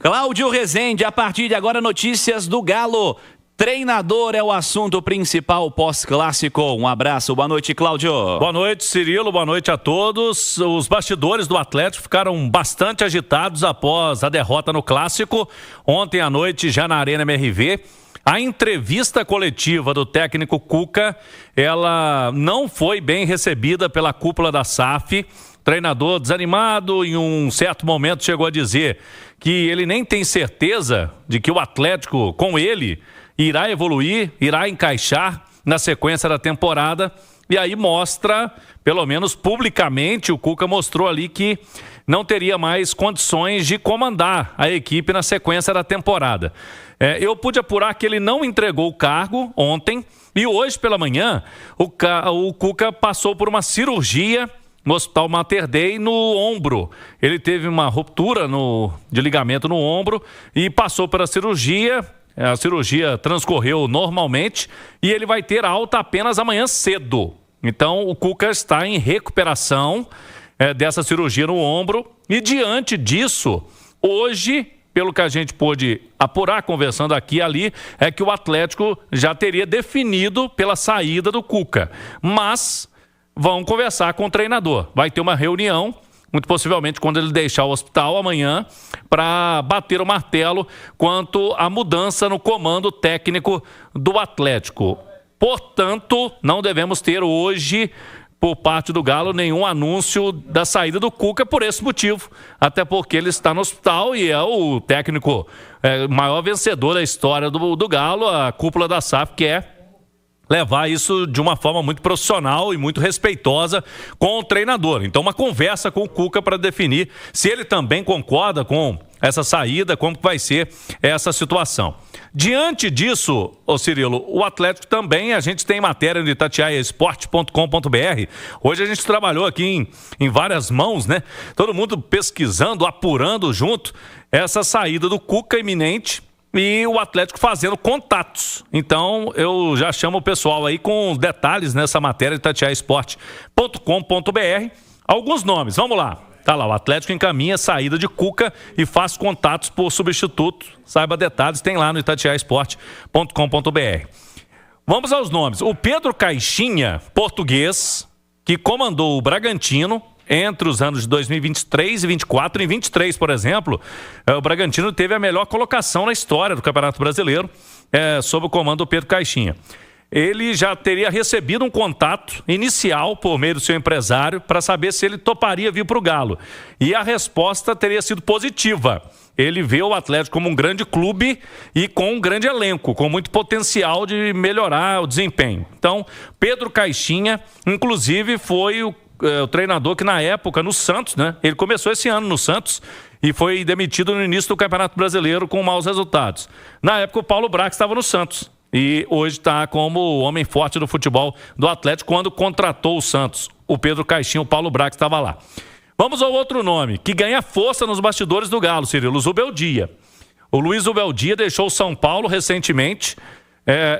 Cláudio Rezende, a partir de agora, notícias do Galo. Treinador é o assunto principal pós-clássico. Um abraço, boa noite, Cláudio. Boa noite, Cirilo, boa noite a todos. Os bastidores do Atlético ficaram bastante agitados após a derrota no clássico. Ontem à noite, já na Arena MRV, a entrevista coletiva do técnico Cuca, ela não foi bem recebida pela cúpula da SAF. Treinador desanimado, em um certo momento chegou a dizer que ele nem tem certeza de que o Atlético, com ele, irá evoluir, irá encaixar na sequência da temporada. E aí mostra, pelo menos publicamente, o Cuca mostrou ali que não teria mais condições de comandar a equipe na sequência da temporada. Eu pude apurar que ele não entregou o cargo ontem e hoje pela manhã o Cuca passou por uma cirurgia no Hospital Mater Dei no ombro. Ele teve uma ruptura de ligamento no ombro e passou pela cirurgia. A cirurgia transcorreu normalmente e ele vai ter alta apenas amanhã cedo. Então o Cuca está em recuperação dessa cirurgia no ombro e diante disso, hoje, pelo que a gente pôde apurar conversando aqui e ali, é que o Atlético já teria definido pela saída do Cuca. Mas vão conversar com o treinador. Vai ter uma reunião, muito possivelmente quando ele deixar o hospital amanhã, para bater o martelo quanto à mudança no comando técnico do Atlético. Portanto, não devemos ter hoje, por parte do Galo, nenhum anúncio da saída do Cuca por esse motivo. Até porque ele está no hospital e é o técnico maior vencedor da história do Galo, a cúpula da SAF, que é levar isso de uma forma muito profissional e muito respeitosa com o treinador. Então, uma conversa com o Cuca para definir se ele também concorda com essa saída, como que vai ser essa situação. Diante disso, Cirilo, o Atlético também, a gente tem matéria no itatiaiaesporte.com.br. Hoje a gente trabalhou aqui em várias mãos, né? Todo mundo pesquisando, apurando junto essa saída do Cuca iminente e o Atlético fazendo contatos. Então, eu já chamo o pessoal aí com detalhes nessa matéria de itatiaiaesporte.com.br. Alguns nomes, vamos lá. Tá lá, o Atlético encaminha a saída de Cuca e faz contatos por substituto. Saiba detalhes, tem lá no itatiaiaesporte.com.br. Vamos aos nomes. O Pedro Caixinha, português, que comandou o Bragantino entre os anos de 2023 e 2024. Em 23, por exemplo, o Bragantino teve a melhor colocação na história do Campeonato Brasileiro, sob o comando do Pedro Caixinha. Ele já teria recebido um contato inicial por meio do seu empresário para saber se ele toparia vir para o Galo. E a resposta teria sido positiva. Ele vê o Atlético como um grande clube e com um grande elenco, com muito potencial de melhorar o desempenho. Então, Pedro Caixinha, inclusive, foi o treinador que na época, no Santos, né? Ele começou esse ano no Santos e foi demitido no início do Campeonato Brasileiro com maus resultados. Na época, o Paulo Brax estava no Santos e hoje está como o homem forte do futebol do Atlético quando contratou o Santos. O Pedro Caixinha, o Paulo Brax estava lá. Vamos ao outro nome, que ganha força nos bastidores do Galo, Cirilo, Zubeldia. O Luiz Zubeldia deixou o São Paulo recentemente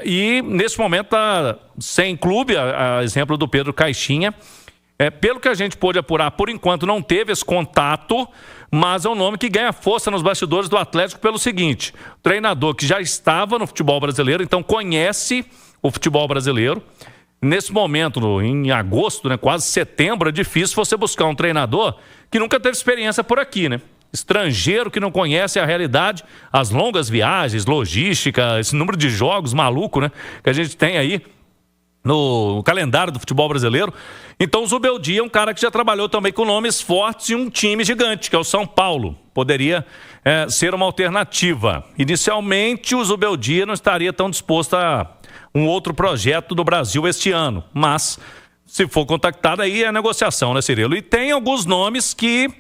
e nesse momento está sem clube, a exemplo do Pedro Caixinha. Pelo que a gente pôde apurar, por enquanto não teve esse contato, mas é um nome que ganha força nos bastidores do Atlético pelo seguinte: treinador que já estava no futebol brasileiro, então conhece o futebol brasileiro. Nesse momento, em agosto, né, quase setembro, é difícil você buscar um treinador que nunca teve experiência por aqui, né? Estrangeiro que não conhece a realidade, as longas viagens, logística, esse número de jogos maluco, né, que a gente tem aí no calendário do futebol brasileiro. Então o Zubeldia é um cara que já trabalhou também com nomes fortes e um time gigante, que é o São Paulo. Poderia ser uma alternativa. Inicialmente o Zubeldia não estaria tão disposto a um outro projeto do Brasil este ano, mas se for contactado aí é negociação, né, Cirilo? E tem alguns nomes que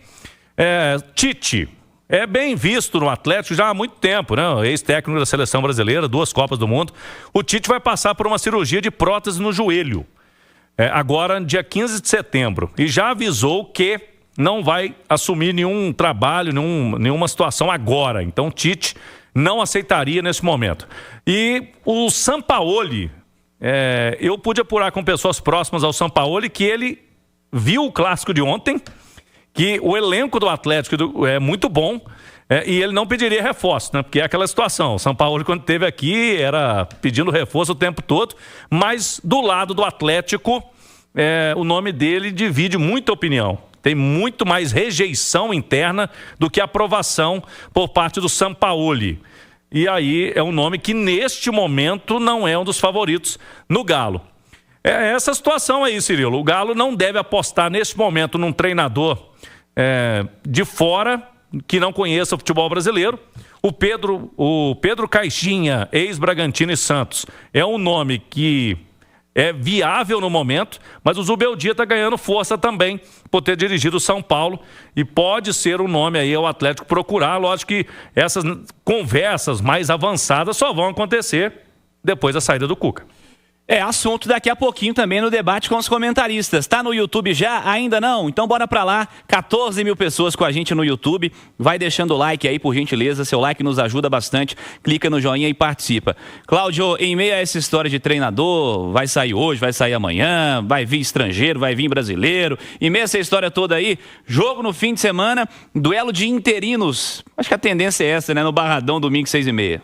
Tite é bem visto no Atlético já há muito tempo, né? Ex-técnico da seleção brasileira, 2 Copas do Mundo. O Tite vai passar por uma cirurgia de prótese no joelho, agora dia 15 de setembro. E já avisou que não vai assumir nenhum trabalho, nenhuma situação agora. Então, Tite não aceitaria nesse momento. E o Sampaoli, eu pude apurar com pessoas próximas ao Sampaoli que ele viu o clássico de ontem, que o elenco do Atlético é muito bom, E ele não pediria reforço, né? Porque é aquela situação. O São Paulo, quando esteve aqui, era pedindo reforço o tempo todo, mas do lado do Atlético, o nome dele divide muita opinião. Tem muito mais rejeição interna do que aprovação por parte do Sampaoli. E aí é um nome que neste momento não é um dos favoritos no Galo. É essa situação aí, Cirilo. O Galo não deve apostar neste momento num treinador de fora que não conheça o futebol brasileiro. O Pedro Caixinha, ex-Bragantino e Santos, é um nome que é viável no momento, mas o Zubeldia está ganhando força também por ter dirigido o São Paulo e pode ser um nome aí ao Atlético procurar. Lógico que essas conversas mais avançadas só vão acontecer depois da saída do Cuca. Assunto daqui a pouquinho também no debate com os comentaristas. Tá no YouTube já? Ainda não? Então bora pra lá. 14 mil pessoas com a gente no YouTube. Vai deixando o like aí, por gentileza. Seu like nos ajuda bastante. Clica no joinha e participa. Cláudio, em meio a essa história de treinador, vai sair hoje, vai sair amanhã, vai vir estrangeiro, vai vir brasileiro. Em meio a essa história toda aí, jogo no fim de semana, duelo de interinos. Acho que a tendência é essa, né? No Barradão, domingo, 6h30.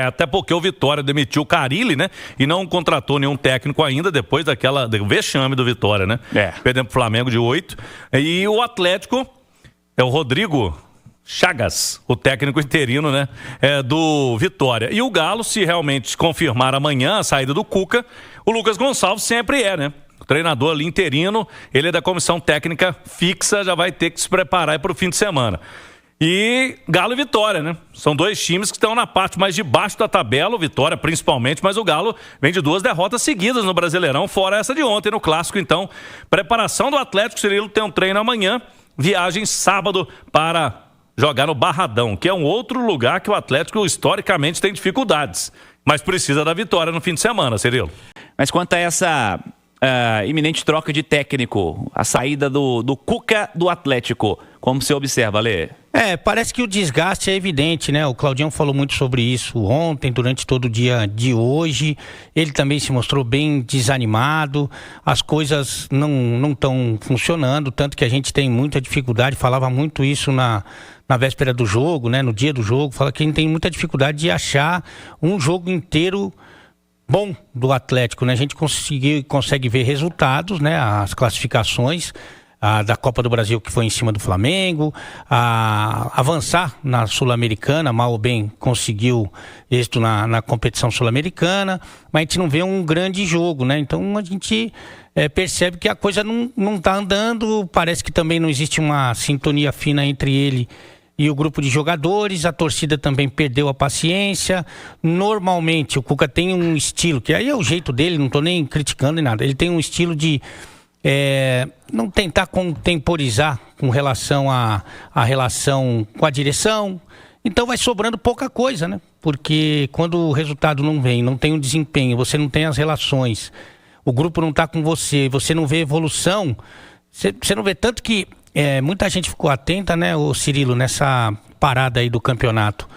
Até porque o Vitória demitiu o Carille, né? E não contratou nenhum técnico ainda, depois do vexame do Vitória, né? Perdendo pro Flamengo de 8. E o Atlético é o Rodrigo Chagas, o técnico interino, né? Do Vitória. E o Galo, se realmente confirmar amanhã a saída do Cuca, o Lucas Gonçalves sempre né? O treinador ali interino, ele é da comissão técnica fixa, já vai ter que se preparar para o fim de semana. E Galo e Vitória, né? São dois times que estão na parte mais de baixo da tabela, o Vitória principalmente, mas o Galo vem de 2 derrotas seguidas no Brasileirão, fora essa de ontem no Clássico. Então, preparação do Atlético, Cirilo tem um treino amanhã, viagem sábado para jogar no Barradão, que é um outro lugar que o Atlético historicamente tem dificuldades, mas precisa da vitória no fim de semana, Cirilo. Mas quanto a essa iminente troca de técnico, a saída do Cuca do Atlético, como você observa, Lê? Parece que o desgaste é evidente, né? O Claudião falou muito sobre isso ontem, durante todo o dia de hoje. Ele também se mostrou bem desanimado, as coisas não estão funcionando, tanto que a gente tem muita dificuldade, falava muito isso na véspera do jogo, né? No dia do jogo, fala que a gente tem muita dificuldade de achar um jogo inteiro bom do Atlético, né? A gente consegue ver resultados, né? As classificações da Copa do Brasil, que foi em cima do Flamengo, avançar na Sul-Americana, mal ou bem conseguiu êxito na competição sul-americana, mas a gente não vê um grande jogo, né? Então a gente percebe que a coisa não está andando, parece que também não existe uma sintonia fina entre ele e o grupo de jogadores, a torcida também perdeu a paciência. Normalmente o Cuca tem um estilo, que aí é o jeito dele, não estou nem criticando nem nada, ele tem um estilo de não tentar contemporizar com relação à relação com a direção, então vai sobrando pouca coisa, né? Porque quando o resultado não vem, não tem um desempenho, você não tem as relações, o grupo não está com você não vê evolução, você não vê, tanto que muita gente ficou atenta, né, o Cirilo, nessa parada aí do campeonato,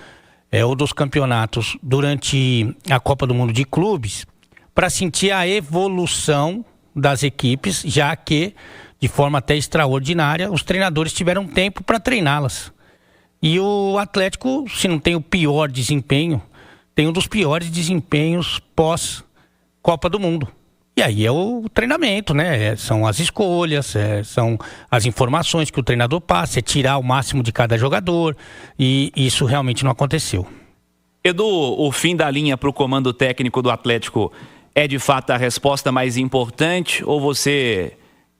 ou dos campeonatos durante a Copa do Mundo de Clubes, para sentir a evolução das equipes, já que, de forma até extraordinária, os treinadores tiveram tempo para treiná-las. E o Atlético, se não tem o pior desempenho, tem um dos piores desempenhos pós-Copa do Mundo. E aí é o treinamento, né? São as escolhas, são as informações que o treinador passa, tirar o máximo de cada jogador, e isso realmente não aconteceu. Edu, o fim da linha para o comando técnico do Atlético é de fato a resposta mais importante, ou você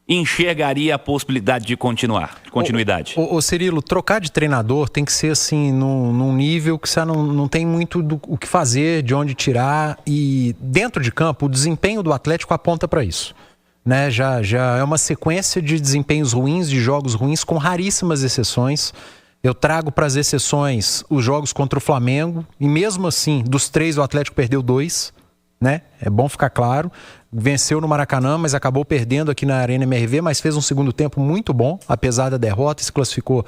enxergaria a possibilidade de continuidade? Ô Cirilo, trocar de treinador tem que ser assim num nível que você não tem muito o que fazer, de onde tirar, e dentro de campo o desempenho do Atlético aponta para isso, né? Já é uma sequência de desempenhos ruins, de jogos ruins, com raríssimas exceções. Eu trago para as exceções os jogos contra o Flamengo, e mesmo assim, dos 3 o Atlético perdeu 2, né? É bom ficar claro. Venceu no Maracanã, mas acabou perdendo aqui na Arena MRV, mas fez um segundo tempo muito bom, apesar da derrota, e se classificou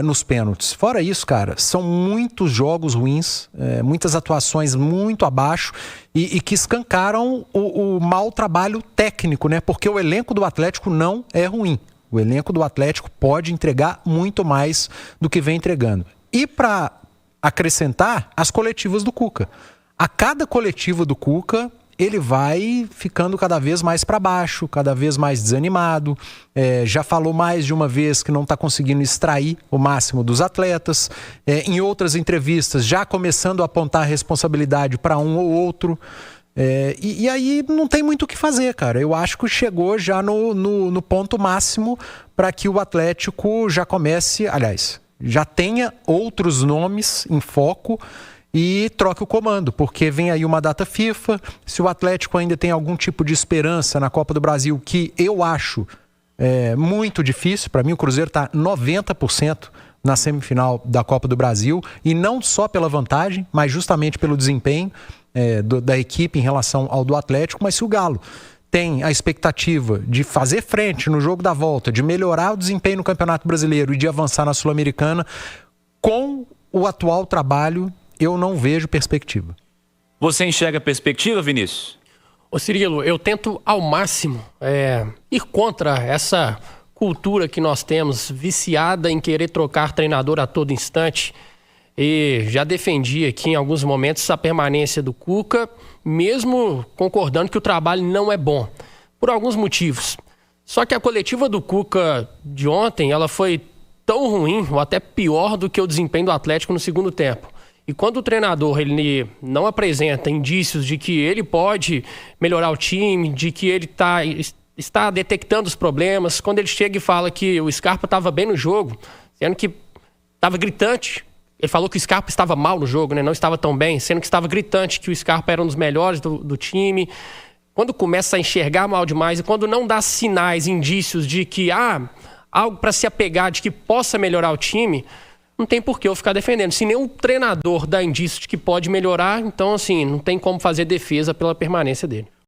nos pênaltis. Fora isso, cara, são muitos jogos ruins, muitas atuações muito abaixo, e que escancaram o mau trabalho técnico, né? Porque o elenco do Atlético não é ruim. O elenco do Atlético pode entregar muito mais do que vem entregando. E para acrescentar, as coletivas do Cuca. A cada coletiva do Cuca, ele vai ficando cada vez mais para baixo, cada vez mais desanimado. Já falou mais de uma vez que não está conseguindo extrair o máximo dos atletas. Em outras entrevistas, já começando a apontar a responsabilidade para um ou outro. E aí não tem muito o que fazer, cara. Eu acho que chegou já no ponto máximo para que o Atlético já comece, aliás, já tenha outros nomes em foco e troque o comando, porque vem aí uma data FIFA. Se o Atlético ainda tem algum tipo de esperança na Copa do Brasil, que eu acho muito difícil, para mim o Cruzeiro está 90% na semifinal da Copa do Brasil, e não só pela vantagem, mas justamente pelo desempenho da equipe em relação ao do Atlético. Mas se o Galo tem a expectativa de fazer frente no jogo da volta, de melhorar o desempenho no Campeonato Brasileiro e de avançar na Sul-Americana, com o atual trabalho, eu não vejo perspectiva. Você enxerga perspectiva, Vinícius? Ô Cirilo, eu tento ao máximo ir contra essa cultura que nós temos, viciada em querer trocar treinador a todo instante. E já defendi aqui em alguns momentos a permanência do Cuca, mesmo concordando que o trabalho não é bom, por alguns motivos. Só que a coletiva do Cuca de ontem, ela foi tão ruim, ou até pior do que o desempenho do Atlético no segundo tempo. E quando o treinador ele não apresenta indícios de que ele pode melhorar o time, de que ele está detectando os problemas, quando ele chega e fala que o Scarpa estava bem no jogo, sendo que estava gritante. Ele falou que o Scarpa estava mal no jogo, né? Não estava tão bem, sendo que estava gritante que o Scarpa era um dos melhores do time. Quando começa a enxergar mal demais e quando não dá sinais, indícios de que há algo para se apegar, de que possa melhorar o time, não tem por que eu ficar defendendo. Se nenhum treinador dá indício de que pode melhorar, então assim, não tem como fazer defesa pela permanência dele.